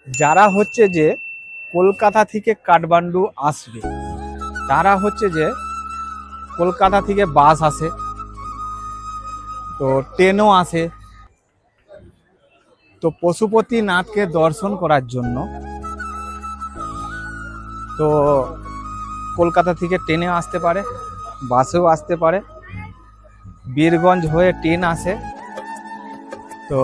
যারা হচ্ছে যে কলকাতা থেকে কাঠমান্ডু আসবে, তারা হচ্ছে যে কলকাতা থেকে বাস আসে, তো ট্রেনও আসে। তো পশুপতিনাথকে দর্শন করার জন্য তো কলকাতা থেকে ট্রেনে আসতে পারে, বাসেও আসতে পারে। বীরগঞ্জ হয়ে ট্রেন আসে, তো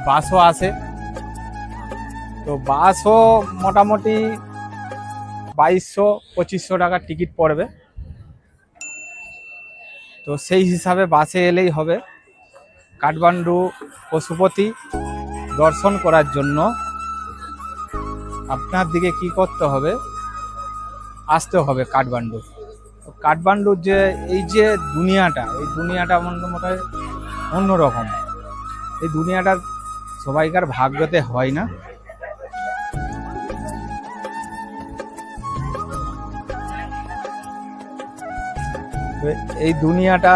বাসও আসে। তো বাসও মোটামুটি 2200-2500 টাকা টিকিট পড়বে। তো সেই হিসাবে বাসে এলেই হবে। কাঠমান্ডু পশুপতি দর্শন করার জন্য আপনার দিকে কি করতে হবে, আসতে হবে কাঠমান্ডু। তো কাঠমান্ডুর যে এই যে দুনিয়াটা, এই দুনিয়াটা মোটামুটি অন্যরকম। এই দুনিয়াটা সবাইকার ভাগ্যতে হয় না। এই দুনিয়াটা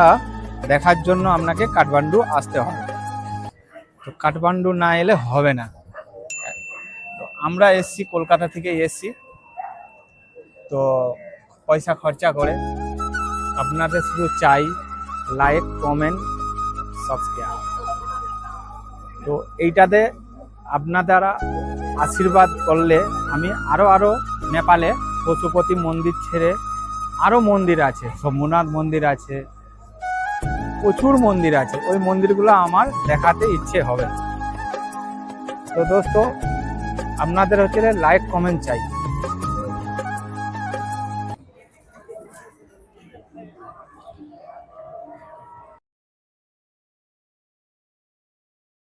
দেখার জন্য আপনাকে কাঠমান্ডু আসতে হবে। তো কাঠমান্ডু না এলে হবে না। তো আমরা এসছি, কলকাতা থেকে এসছি, তো পয়সা খরচা করে। আপনাদের শুধু চাই লাইক, কমেন্ট, সাবস্ক্রাইব। তো এইটাতে আপনাদের আশীর্বাদ করলে আমি আরো নেপালে পশুপতি মন্দির ছেড়ে আরো মন্দির আছে, সোমনাথ মন্দির আছে, প্রচুর মন্দির আছে, ওই মন্দিরগুলো আমার দেখাতে ইচ্ছে হবে। তো দোস্ত, আপনাদের হচ্ছে লাইক কমেন্ট চাই।